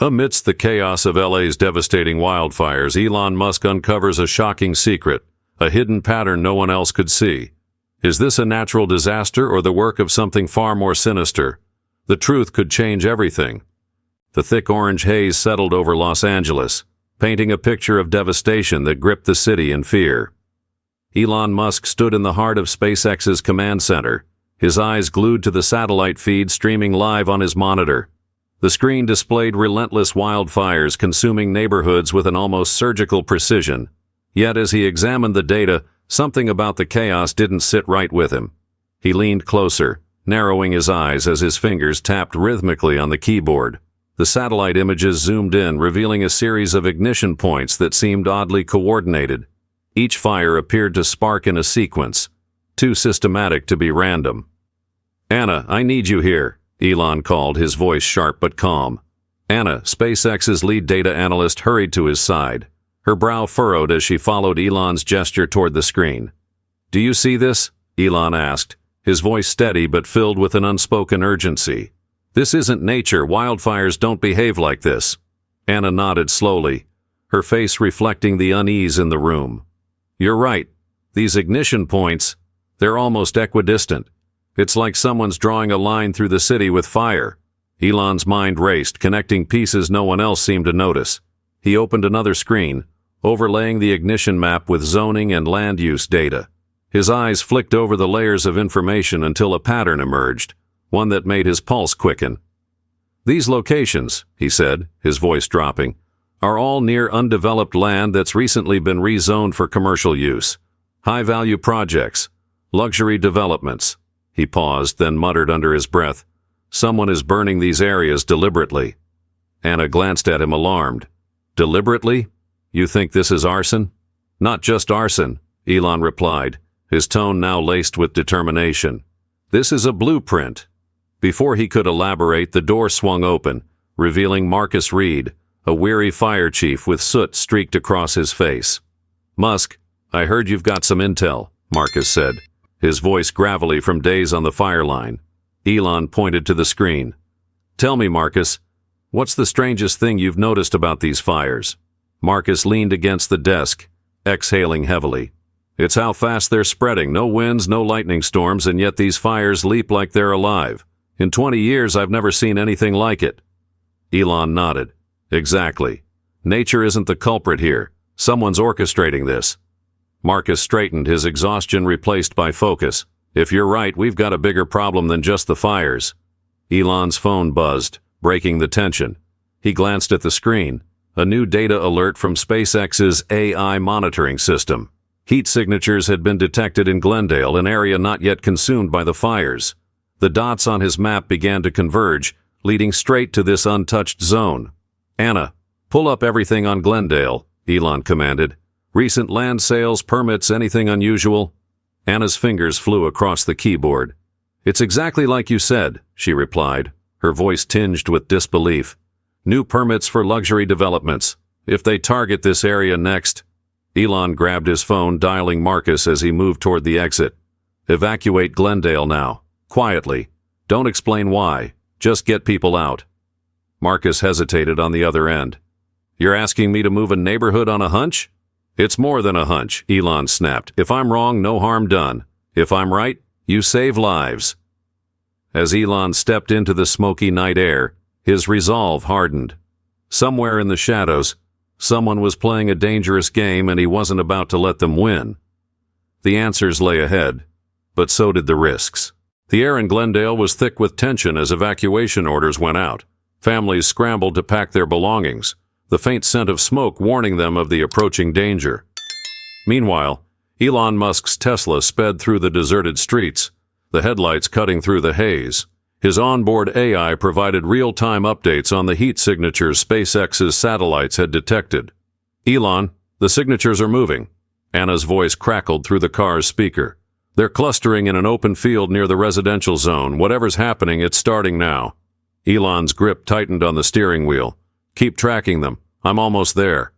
Amidst the chaos of LA's devastating wildfires, Elon Musk uncovers a shocking secret, a hidden pattern no one else could see. Is this a natural disaster or the work of something far more sinister? The truth could change everything. The thick orange haze settled over Los Angeles, painting a picture of devastation that gripped the city in fear. Elon Musk stood in the heart of SpaceX's command center, his eyes glued to the satellite feed streaming live on his monitor. The screen displayed relentless wildfires consuming neighborhoods with an almost surgical precision. Yet as he examined the data, something about the chaos didn't sit right with him. He leaned closer, narrowing his eyes as his fingers tapped rhythmically on the keyboard. The satellite images zoomed in, revealing a series of ignition points that seemed oddly coordinated. Each fire appeared to spark in a sequence, too systematic to be random. "Anna, I need you here," Elon called, his voice sharp but calm. Anna, SpaceX's lead data analyst, hurried to his side. Her brow furrowed as she followed Elon's gesture toward the screen. "Do you see this?" Elon asked, his voice steady but filled with an unspoken urgency. "This isn't nature. Wildfires don't behave like this." Anna nodded slowly, her face reflecting the unease in the room. "You're right. These ignition points, they're almost equidistant. It's like someone's drawing a line through the city with fire." Elon's mind raced, connecting pieces no one else seemed to notice. He opened another screen, overlaying the ignition map with zoning and land use data. His eyes flicked over the layers of information until a pattern emerged, one that made his pulse quicken. "These locations," he said, his voice dropping, "are all near undeveloped land that's recently been rezoned for commercial use. High-value projects, luxury developments." He paused, then muttered under his breath, "Someone is burning these areas deliberately." Anna glanced at him alarmed. "Deliberately? You think this is arson?" "Not just arson," Elon replied, his tone now laced with determination. "This is a blueprint." Before he could elaborate, the door swung open, revealing Marcus Reed, a weary fire chief with soot streaked across his face. "Musk, I heard you've got some intel," Marcus said, his voice gravelly from days on the fire line. Elon pointed to the screen. "Tell me, Marcus, what's the strangest thing you've noticed about these fires?" Marcus leaned against the desk, exhaling heavily. "It's how fast they're spreading. No winds, no lightning storms, and yet these fires leap like they're alive. In 20 years, I've never seen anything like it." Elon nodded. "Exactly. Nature isn't the culprit here. Someone's orchestrating this." Marcus straightened, his exhaustion replaced by focus. "If you're right, we've got a bigger problem than just the fires." Elon's phone buzzed, breaking the tension. He glanced at the screen, a new data alert from SpaceX's AI monitoring system. Heat signatures had been detected in Glendale, an area not yet consumed by the fires. The dots on his map began to converge, leading straight to this untouched zone. "Anna, pull up everything on Glendale," Elon commanded. "Recent land sales, permits, anything unusual?" Anna's fingers flew across the keyboard. "It's exactly like you said," she replied, her voice tinged with disbelief. "New permits for luxury developments. If they target this area next..." Elon grabbed his phone, dialing Marcus as he moved toward the exit. "Evacuate Glendale now. Quietly. Don't explain why. Just get people out." Marcus hesitated on the other end. "You're asking me to move a neighborhood on a hunch?" "It's more than a hunch," Elon snapped. "If I'm wrong, no harm done. If I'm right, you save lives." As Elon stepped into the smoky night air, his resolve hardened. Somewhere in the shadows, someone was playing a dangerous game and he wasn't about to let them win. The answers lay ahead, but so did the risks. The air in Glendale was thick with tension as evacuation orders went out. Families scrambled to pack their belongings, the faint scent of smoke warning them of the approaching danger. Meanwhile, Elon Musk's Tesla sped through the deserted streets, the headlights cutting through the haze. His onboard AI provided real-time updates on the heat signatures SpaceX's satellites had detected. "Elon, the signatures are moving." Anna's voice crackled through the car's speaker. "They're clustering in an open field near the residential zone. Whatever's happening, it's starting now." Elon's grip tightened on the steering wheel. "Keep tracking them. I'm almost there."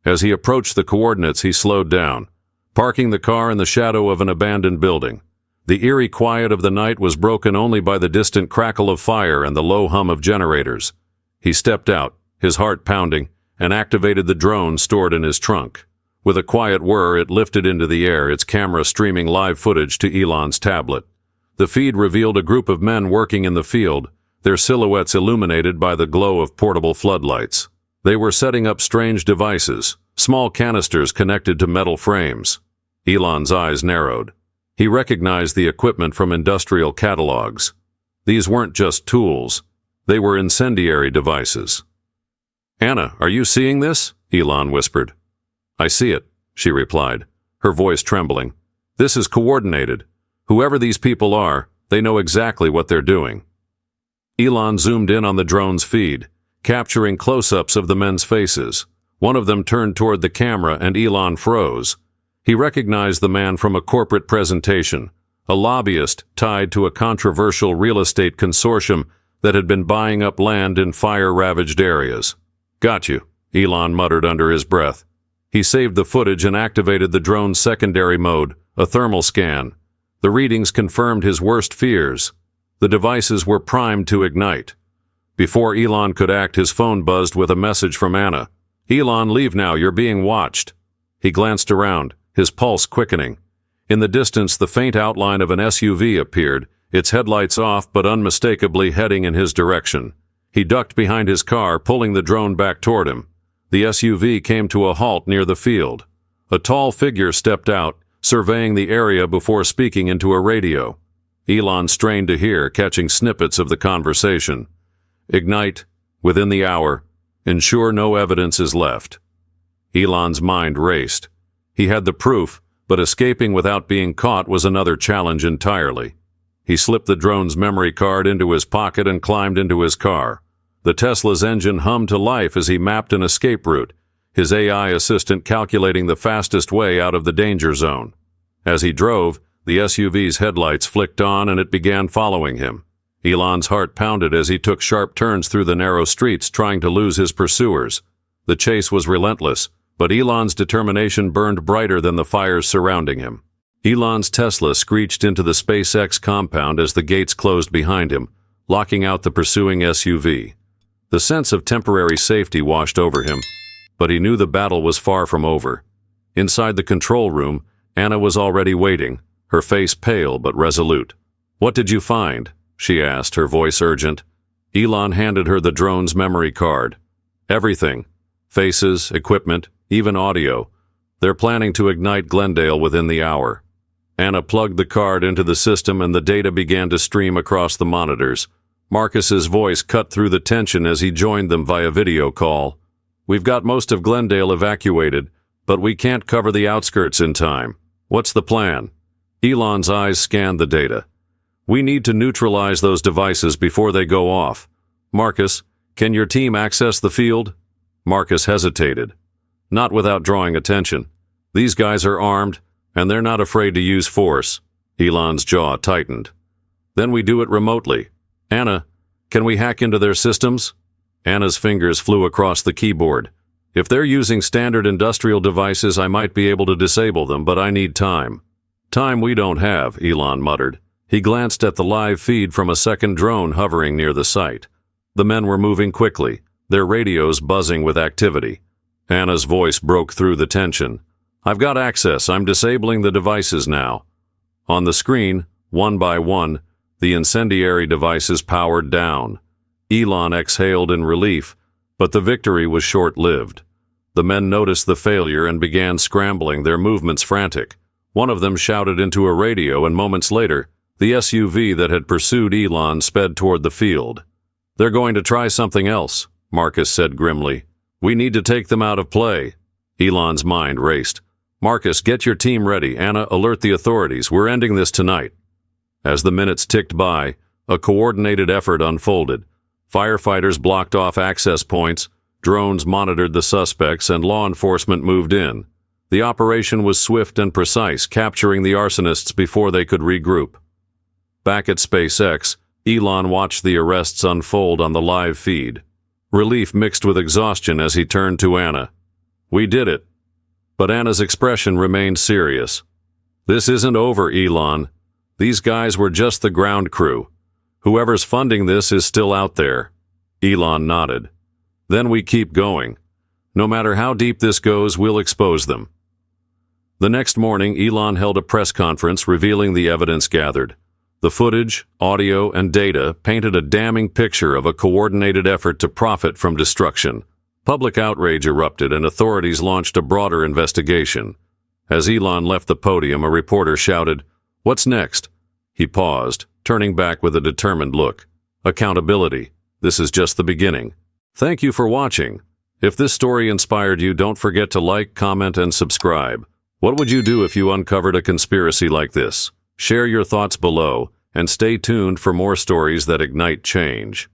As he approached the coordinates, he slowed down, parking the car in the shadow of an abandoned building. The eerie quiet of the night was broken only by the distant crackle of fire and the low hum of generators. He stepped out, his heart pounding, and activated the drone stored in his trunk. With a quiet whir, it lifted into the air, its camera streaming live footage to Elon's tablet. The feed revealed a group of men working in the field, their silhouettes illuminated by the glow of portable floodlights. They were setting up strange devices, small canisters connected to metal frames. Elon's eyes narrowed. He recognized the equipment from industrial catalogs. These weren't just tools. They were incendiary devices. "Anna, are you seeing this?" Elon whispered. "I see it," she replied, her voice trembling. "This is coordinated. Whoever these people are, they know exactly what they're doing." Elon zoomed in on the drone's feed, capturing close-ups of the men's faces. One of them turned toward the camera and Elon froze. He recognized the man from a corporate presentation, a lobbyist tied to a controversial real estate consortium that had been buying up land in fire-ravaged areas. "Got you," Elon muttered under his breath. He saved the footage and activated the drone's secondary mode, a thermal scan. The readings confirmed his worst fears. The devices were primed to ignite. Before Elon could act, his phone buzzed with a message from Anna. "Elon, leave now, you're being watched." He glanced around, his pulse quickening. In the distance, the faint outline of an SUV appeared, its headlights off but unmistakably heading in his direction. He ducked behind his car, pulling the drone back toward him. The SUV came to a halt near the field. A tall figure stepped out, surveying the area before speaking into a radio. Elon strained to hear, catching snippets of the conversation. "Ignite, within the hour. Ensure no evidence is left." Elon's mind raced. He had the proof, but escaping without being caught was another challenge entirely. He slipped the drone's memory card into his pocket and climbed into his car. The Tesla's engine hummed to life as he mapped an escape route, his AI assistant calculating the fastest way out of the danger zone. As he drove, the SUV's headlights flicked on and it began following him. Elon's heart pounded as he took sharp turns through the narrow streets, trying to lose his pursuers. The chase was relentless, but Elon's determination burned brighter than the fires surrounding him. Elon's Tesla screeched into the SpaceX compound as the gates closed behind him, locking out the pursuing SUV. The sense of temporary safety washed over him, but he knew the battle was far from over. Inside the control room, Anna was already waiting, her face pale but resolute. "What did you find?" she asked, her voice urgent. Elon handed her the drone's memory card. "Everything. Faces, equipment, even audio. They're planning to ignite Glendale within the hour." Anna plugged the card into the system and the data began to stream across the monitors. Marcus's voice cut through the tension as he joined them via video call. "We've got most of Glendale evacuated, but we can't cover the outskirts in time. What's the plan?" Elon's eyes scanned the data. "We need to neutralize those devices before they go off. Marcus, can your team access the field?" Marcus hesitated. "Not without drawing attention. These guys are armed, and they're not afraid to use force." Elon's jaw tightened. "Then we do it remotely. Anna, can we hack into their systems?" Anna's fingers flew across the keyboard. "If they're using standard industrial devices, I might be able to disable them, but I need time." "Time we don't have," Elon muttered. He glanced at the live feed from a second drone hovering near the site. The men were moving quickly, their radios buzzing with activity. Anna's voice broke through the tension. "I've got access. I'm disabling the devices now." On the screen, one by one, the incendiary devices powered down. Elon exhaled in relief, but the victory was short-lived. The men noticed the failure and began scrambling, their movements frantic. One of them shouted into a radio, and moments later, the SUV that had pursued Elon sped toward the field. "They're going to try something else," Marcus said grimly. "We need to take them out of play." Elon's mind raced. "Marcus, get your team ready. Anna, alert the authorities. We're ending this tonight." As the minutes ticked by, a coordinated effort unfolded. Firefighters blocked off access points, drones monitored the suspects, and law enforcement moved in. The operation was swift and precise, capturing the arsonists before they could regroup. Back at SpaceX, Elon watched the arrests unfold on the live feed. Relief mixed with exhaustion as he turned to Anna. "We did it." But Anna's expression remained serious. "This isn't over, Elon. These guys were just the ground crew. Whoever's funding this is still out there." Elon nodded. Then we keep going. No matter how deep this goes, we'll expose them. The next morning, Elon held a press conference revealing the evidence gathered. The footage, audio, and data painted a damning picture of a coordinated effort to profit from destruction. Public outrage erupted and authorities launched a broader investigation. As Elon left the podium, a reporter shouted, "What's next?" He paused, turning back with a determined look. Accountability. This is just the beginning. Thank you for watching. If this story inspired you, don't forget to like, comment, and subscribe. What would you do if you uncovered a conspiracy like this? Share your thoughts below, and stay tuned for more stories that ignite change.